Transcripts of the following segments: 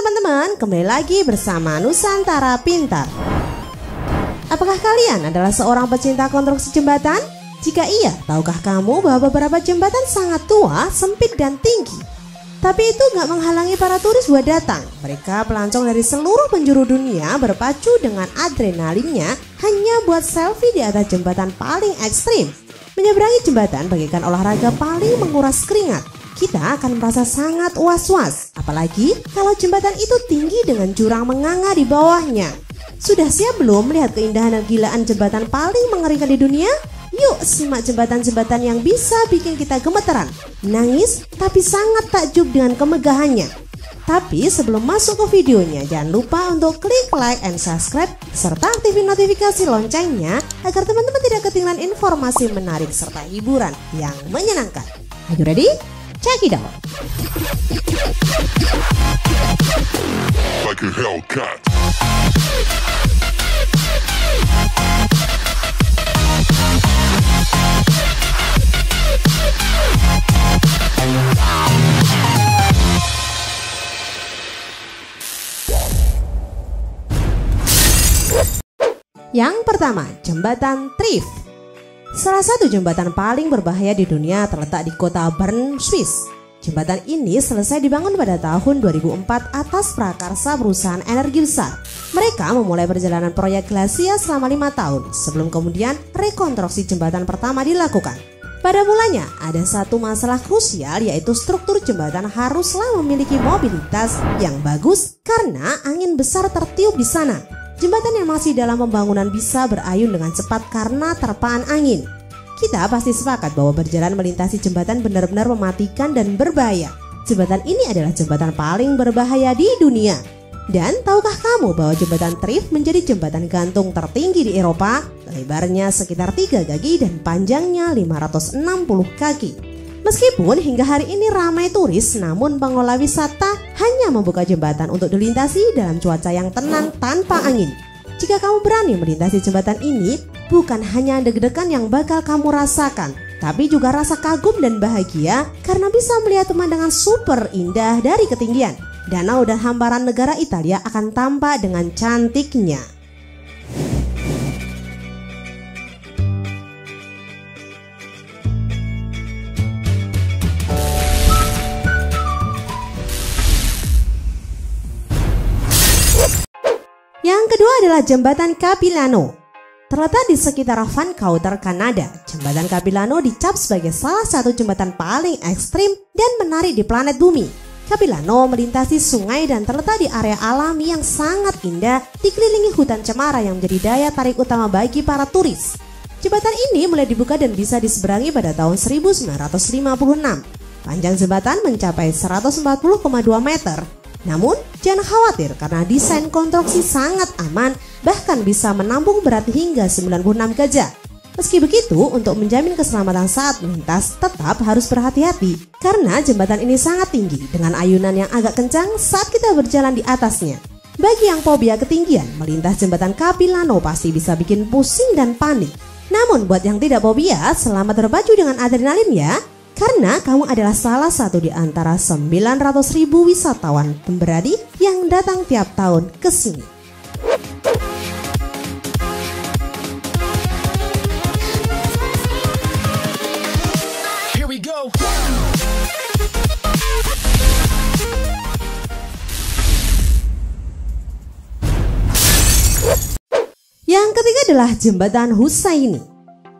teman-teman, kembali lagi bersama Nusantara Pintar. Apakah kalian adalah seorang pecinta konstruksi jembatan? Jika iya, tahukah kamu bahwa beberapa jembatan sangat tua, sempit dan tinggi? Tapi itu gak menghalangi para turis buat datang. Mereka pelancong dari seluruh penjuru dunia berpacu dengan adrenalinnya hanya buat selfie di atas jembatan paling ekstrim. Menyeberangi jembatan bagaikan olahraga paling menguras keringat. Kita akan merasa sangat was-was, apalagi kalau jembatan itu tinggi dengan jurang menganga di bawahnya. Sudah siap belum melihat keindahan dan gilaan jembatan paling mengerikan di dunia? Yuk simak jembatan-jembatan yang bisa bikin kita gemeteran, nangis, tapi sangat takjub dengan kemegahannya. Tapi sebelum masuk ke videonya, jangan lupa untuk klik like and subscribe, serta aktifin notifikasi loncengnya agar teman-teman tidak ketinggalan informasi menarik serta hiburan yang menyenangkan. Are you ready? Check it out. Like a Hellcat. Yang pertama, jembatan Trift. Salah satu jembatan paling berbahaya di dunia terletak di kota Bern, Swiss. Jembatan ini selesai dibangun pada tahun 2004 atas prakarsa perusahaan energi besar. Mereka memulai perjalanan proyek Glacia selama 5 tahun sebelum kemudian rekonstruksi jembatan pertama dilakukan. Pada mulanya ada satu masalah krusial, yaitu struktur jembatan haruslah memiliki mobilitas yang bagus karena angin besar tertiup di sana. Jembatan yang masih dalam pembangunan bisa berayun dengan cepat karena terpaan angin. Kita pasti sepakat bahwa berjalan melintasi jembatan benar-benar mematikan dan berbahaya. Jembatan ini adalah jembatan paling berbahaya di dunia. Dan tahukah kamu bahwa jembatan Trift menjadi jembatan gantung tertinggi di Eropa? Lebarnya sekitar 3 kaki dan panjangnya 560 kaki. Meskipun hingga hari ini ramai turis, namun pengelola wisata hanya membuka jembatan untuk dilintasi dalam cuaca yang tenang tanpa angin. Jika kamu berani melintasi jembatan ini, bukan hanya deg-degan yang bakal kamu rasakan, tapi juga rasa kagum dan bahagia karena bisa melihat pemandangan super indah dari ketinggian. Danau dan hamparan negara Italia akan tampak dengan cantiknya. Yang kedua adalah jembatan Capilano. Terletak di sekitar Vancouver, Kanada, jembatan Capilano dicap sebagai salah satu jembatan paling ekstrim dan menarik di planet bumi. Capilano melintasi sungai dan terletak di area alami yang sangat indah, dikelilingi hutan cemara yang menjadi daya tarik utama bagi para turis. Jembatan ini mulai dibuka dan bisa diseberangi pada tahun 1956. Panjang jembatan mencapai 140,2 meter. Namun, jangan khawatir karena desain konstruksi sangat aman, bahkan bisa menampung berat hingga 96 gajah. Meski begitu, untuk menjamin keselamatan saat melintas, tetap harus berhati-hati karena jembatan ini sangat tinggi dengan ayunan yang agak kencang saat kita berjalan di atasnya. Bagi yang fobia ketinggian, melintas jembatan Capilano pasti bisa bikin pusing dan panik. Namun buat yang tidak fobia, selamat berpacu dengan adrenalin ya. Karena kamu adalah salah satu di antara 900.000 wisatawan pemberani yang datang tiap tahun ke sini. Here we go. Yang ketiga adalah jembatan Hussaini.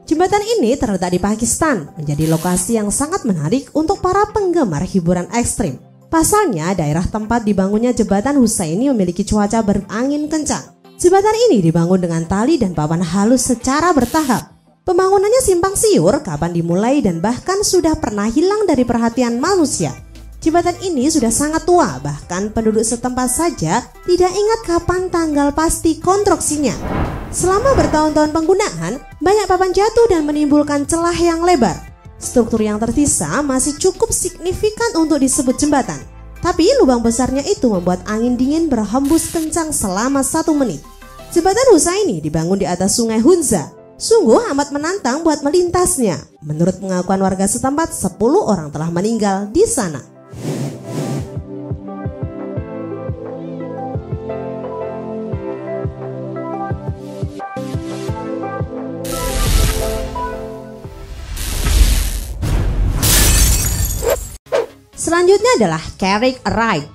Jembatan ini terletak di Pakistan, menjadi lokasi yang sangat menarik untuk para penggemar hiburan ekstrim. Pasalnya, daerah tempat dibangunnya jembatan Hussaini memiliki cuaca berangin kencang. Jembatan ini dibangun dengan tali dan papan halus secara bertahap. Pembangunannya simpang siur kapan dimulai dan bahkan sudah pernah hilang dari perhatian manusia. Jembatan ini sudah sangat tua, bahkan penduduk setempat saja tidak ingat kapan tanggal pasti konstruksinya. Selama bertahun-tahun penggunaan, banyak papan jatuh dan menimbulkan celah yang lebar. Struktur yang tersisa masih cukup signifikan untuk disebut jembatan. Tapi lubang besarnya itu membuat angin dingin berhembus kencang selama 1 menit. Jembatan Hussaini dibangun di atas sungai Hunza. Sungguh amat menantang buat melintasnya. Menurut pengakuan warga setempat, 10 orang telah meninggal di sana. Selanjutnya adalah Carrick Ride.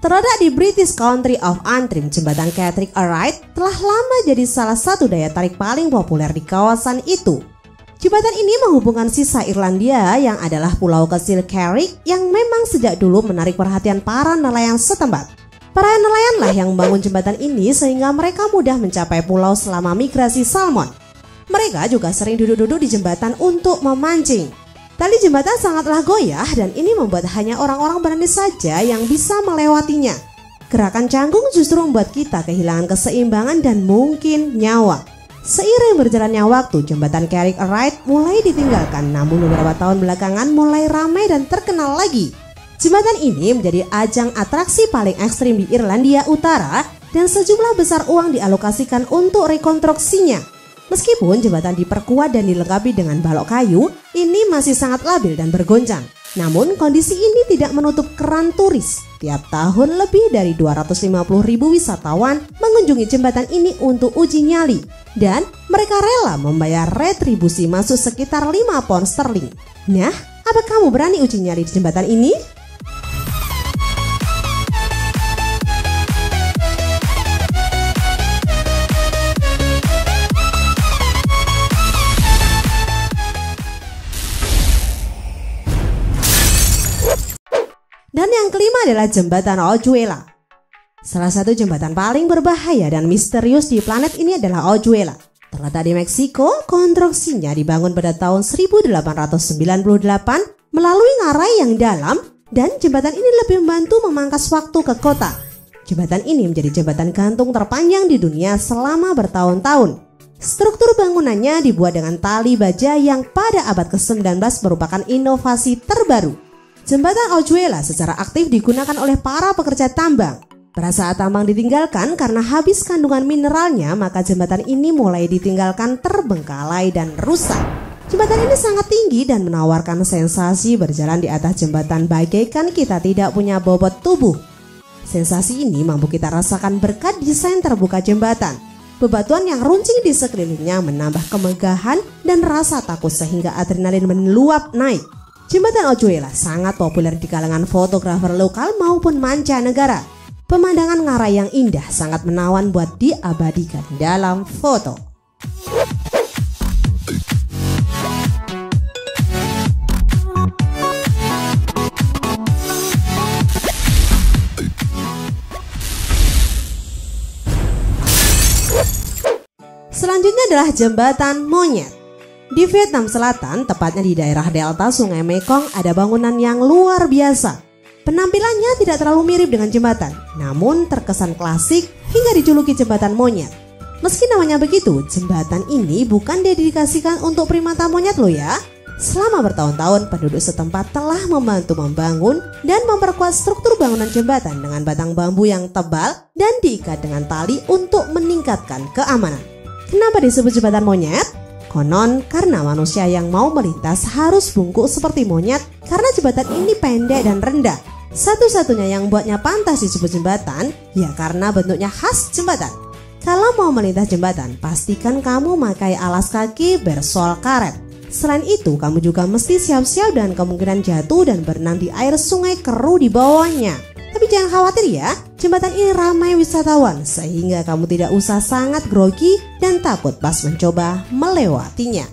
Terletak di British Country of Antrim, jembatan Carrick Ride telah lama jadi salah satu daya tarik paling populer di kawasan itu. Jembatan ini menghubungkan sisa Irlandia yang adalah pulau kecil Carrick yang memang sejak dulu menarik perhatian para nelayan setempat. Para nelayanlah yang membangun jembatan ini sehingga mereka mudah mencapai pulau selama migrasi salmon. Mereka juga sering duduk-duduk di jembatan untuk memancing. Tali jembatan sangatlah goyah dan ini membuat hanya orang-orang berani saja yang bisa melewatinya. Gerakan canggung justru membuat kita kehilangan keseimbangan dan mungkin nyawa. Seiring berjalannya waktu, jembatan Carrick Ride mulai ditinggalkan, namun beberapa tahun belakangan mulai ramai dan terkenal lagi. Jembatan ini menjadi ajang atraksi paling ekstrim di Irlandia Utara dan sejumlah besar uang dialokasikan untuk rekonstruksinya. Meskipun jembatan diperkuat dan dilengkapi dengan balok kayu, ini masih sangat labil dan bergoncang. Namun kondisi ini tidak menutup keran turis. Tiap tahun lebih dari 250.000 wisatawan mengunjungi jembatan ini untuk uji nyali. Dan mereka rela membayar retribusi masuk sekitar 5 pound sterling. Nah, apa kamu berani uji nyali di jembatan ini? Dan yang kelima adalah jembatan Oyuela. Salah satu jembatan paling berbahaya dan misterius di planet ini adalah Oyuela. Terletak di Meksiko, konstruksinya dibangun pada tahun 1898 melalui ngarai yang dalam dan jembatan ini lebih membantu memangkas waktu ke kota. Jembatan ini menjadi jembatan gantung terpanjang di dunia selama bertahun-tahun. Struktur bangunannya dibuat dengan tali baja yang pada abad ke-19 merupakan inovasi terbaru. Jembatan Oyuela secara aktif digunakan oleh para pekerja tambang. Pada saat tambang ditinggalkan karena habis kandungan mineralnya, maka jembatan ini mulai ditinggalkan terbengkalai dan rusak. Jembatan ini sangat tinggi dan menawarkan sensasi berjalan di atas jembatan bagaikan kita tidak punya bobot tubuh. Sensasi ini mampu kita rasakan berkat desain terbuka jembatan. Bebatuan yang runcing di sekelilingnya menambah kemegahan dan rasa takut sehingga adrenalin meluap naik. Jembatan Oyuela sangat populer di kalangan fotografer lokal maupun mancanegara. Pemandangan ngarai yang indah sangat menawan buat diabadikan dalam foto. Selanjutnya adalah jembatan monyet. Di Vietnam Selatan, tepatnya di daerah delta Sungai Mekong, ada bangunan yang luar biasa. Penampilannya tidak terlalu mirip dengan jembatan, namun terkesan klasik hingga dijuluki jembatan monyet. Meski namanya begitu, jembatan ini bukan dedikasikan untuk primata monyet loh ya. Selama bertahun-tahun, penduduk setempat telah membantu membangun dan memperkuat struktur bangunan jembatan dengan batang bambu yang tebal dan diikat dengan tali untuk meningkatkan keamanan. Kenapa disebut jembatan monyet? Konon karena manusia yang mau melintas harus bungkuk seperti monyet karena jembatan ini pendek dan rendah. Satu-satunya yang buatnya pantas disebut jembatan ya karena bentuknya khas jembatan. Kalau mau melintas jembatan, pastikan kamu memakai alas kaki bersol karet. Selain itu, kamu juga mesti siap-siap dan kemungkinan jatuh dan berenang di air sungai keruh di bawahnya. Tapi jangan khawatir ya, jembatan ini ramai wisatawan sehingga kamu tidak usah sangat grogi dan takut pas mencoba melewatinya.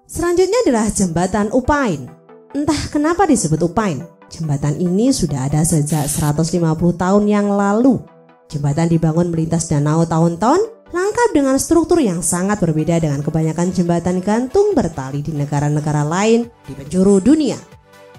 Selanjutnya adalah jembatan Upain. Entah kenapa disebut Upain. Jembatan ini sudah ada sejak 150 tahun yang lalu. Jembatan dibangun melintas danau tahun-tahun, lengkap dengan struktur yang sangat berbeda dengan kebanyakan jembatan gantung bertali di negara-negara lain di penjuru dunia.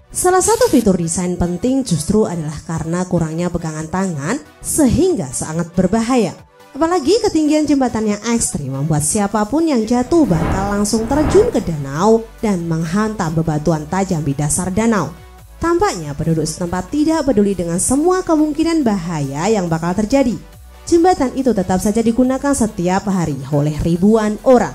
Salah satu fitur desain penting justru adalah karena kurangnya pegangan tangan sehingga sangat berbahaya. Apalagi ketinggian jembatan yang ekstrim membuat siapapun yang jatuh bakal langsung terjun ke danau dan menghantam bebatuan tajam di dasar danau. Tampaknya penduduk setempat tidak peduli dengan semua kemungkinan bahaya yang bakal terjadi. Jembatan itu tetap saja digunakan setiap hari oleh ribuan orang.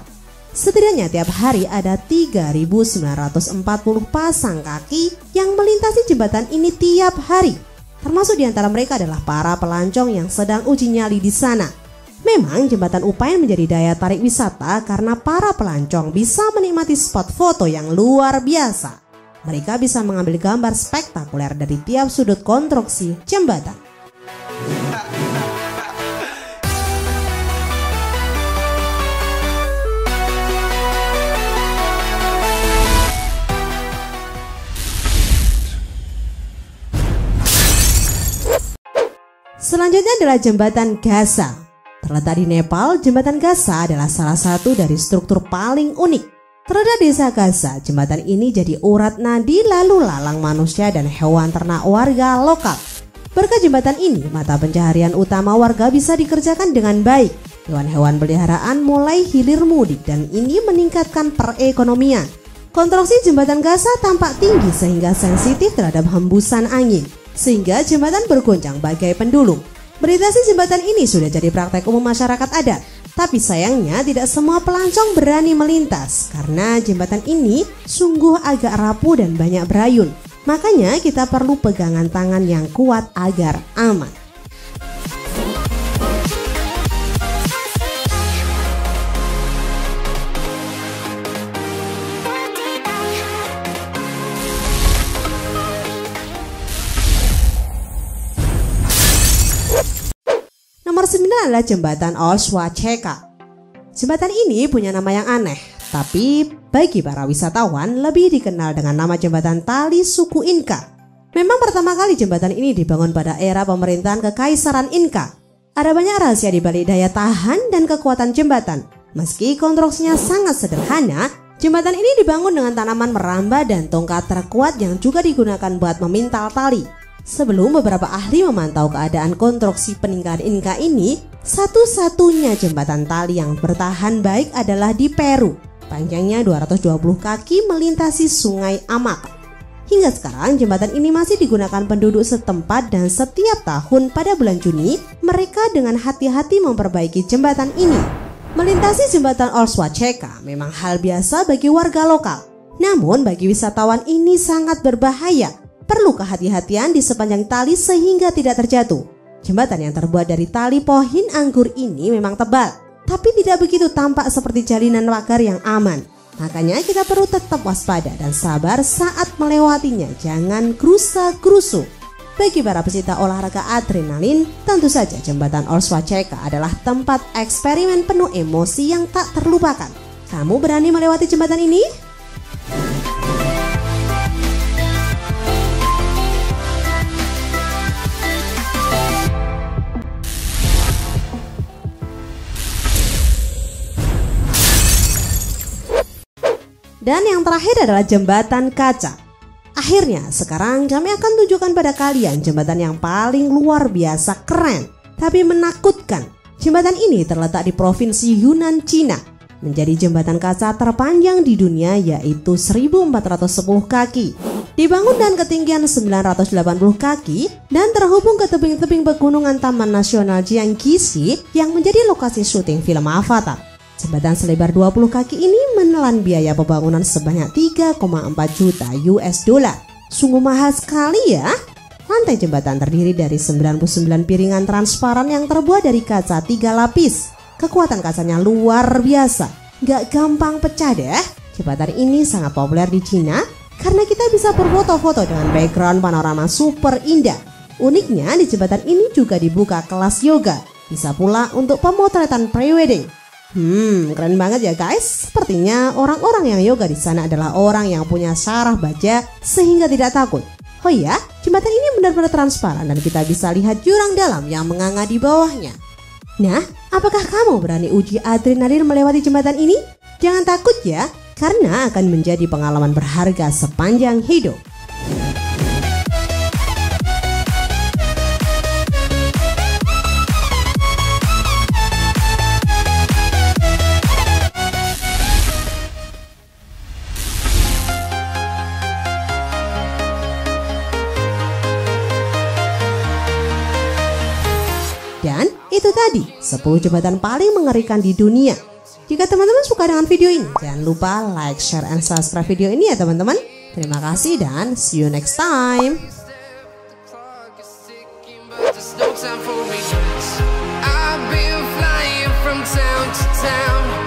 Setidaknya tiap hari ada 3.940 pasang kaki yang melintasi jembatan ini tiap hari. Termasuk di antara mereka adalah para pelancong yang sedang uji nyali di sana. Memang jembatan Upayan menjadi daya tarik wisata karena para pelancong bisa menikmati spot foto yang luar biasa. Mereka bisa mengambil gambar spektakuler dari tiap sudut konstruksi jembatan. Selanjutnya adalah jembatan Gaza. Terletak di Nepal, jembatan Gaza adalah salah satu dari struktur paling unik. Terletak di desa Gaza, jembatan ini jadi urat nadi lalu lalang manusia dan hewan ternak warga lokal. Berkat jembatan ini, mata pencaharian utama warga bisa dikerjakan dengan baik. Hewan-hewan peliharaan mulai hilir mudik dan ini meningkatkan perekonomian. Konstruksi jembatan Gaza tampak tinggi sehingga sensitif terhadap hembusan angin, sehingga jembatan bergoncang bagai pendulum. Melintasi jembatan ini sudah jadi praktek umum masyarakat adat. Tapi sayangnya tidak semua pelancong berani melintas karena jembatan ini sungguh agak rapuh dan banyak berayun. Makanya kita perlu pegangan tangan yang kuat agar aman. Nomor 9 adalah jembatan Olszewska. Jembatan ini punya nama yang aneh, tapi bagi para wisatawan lebih dikenal dengan nama jembatan tali suku Inka. Memang pertama kali jembatan ini dibangun pada era pemerintahan Kekaisaran Inka. Ada banyak rahasia di balik daya tahan dan kekuatan jembatan. Meski konstruksinya sangat sederhana, jembatan ini dibangun dengan tanaman merambah dan tongkat terkuat yang juga digunakan buat memintal tali. Sebelum beberapa ahli memantau keadaan konstruksi peninggalan Inka ini, satu-satunya jembatan tali yang bertahan baik adalah di Peru. Panjangnya 220 kaki melintasi sungai Amapá. Hingga sekarang jembatan ini masih digunakan penduduk setempat dan setiap tahun pada bulan Juni, mereka dengan hati-hati memperbaiki jembatan ini. Melintasi jembatan Olszewska memang hal biasa bagi warga lokal. Namun bagi wisatawan ini sangat berbahaya. Perlu kehati-hatian di sepanjang tali sehingga tidak terjatuh. Jembatan yang terbuat dari tali pohon anggur ini memang tebal, tapi tidak begitu tampak seperti jalinan pagar yang aman. Makanya kita perlu tetap waspada dan sabar saat melewatinya, jangan gerusa-gerusu. Bagi para pecinta olahraga adrenalin, tentu saja jembatan Olszewska adalah tempat eksperimen penuh emosi yang tak terlupakan. Kamu berani melewati jembatan ini? Dan yang terakhir adalah jembatan kaca. Akhirnya sekarang kami akan tunjukkan pada kalian jembatan yang paling luar biasa keren tapi menakutkan. Jembatan ini terletak di provinsi Yunnan, Cina. Menjadi jembatan kaca terpanjang di dunia yaitu 1410 kaki. Dibangun dengan ketinggian 980 kaki dan terhubung ke tebing-tebing pegunungan Taman Nasional Jiangxi yang menjadi lokasi syuting film Avatar. Jembatan selebar 20 kaki ini menelan biaya pembangunan sebanyak 3,4 juta US dollar. Sungguh mahal sekali ya. Lantai jembatan terdiri dari 99 piringan transparan yang terbuat dari kaca 3 lapis. Kekuatan kacanya luar biasa, gak gampang pecah deh. Jembatan ini sangat populer di Cina karena kita bisa berfoto-foto dengan background panorama super indah. Uniknya di jembatan ini juga dibuka kelas yoga. Bisa pula untuk pemotretan pre-wedding. Keren banget ya guys. Sepertinya orang-orang yang yoga di sana adalah orang yang punya syaraf baja sehingga tidak takut. Oh iya, jembatan ini benar-benar transparan dan kita bisa lihat jurang dalam yang menganga di bawahnya. Nah, apakah kamu berani uji adrenalin melewati jembatan ini? Jangan takut ya, karena akan menjadi pengalaman berharga sepanjang hidup. Dan itu tadi 10 jembatan paling mengerikan di dunia. Jika teman-teman suka dengan video ini, jangan lupa like, share, and subscribe video ini ya teman-teman. Terima kasih dan see you next time. There's no time for me. I've been flying from town to town.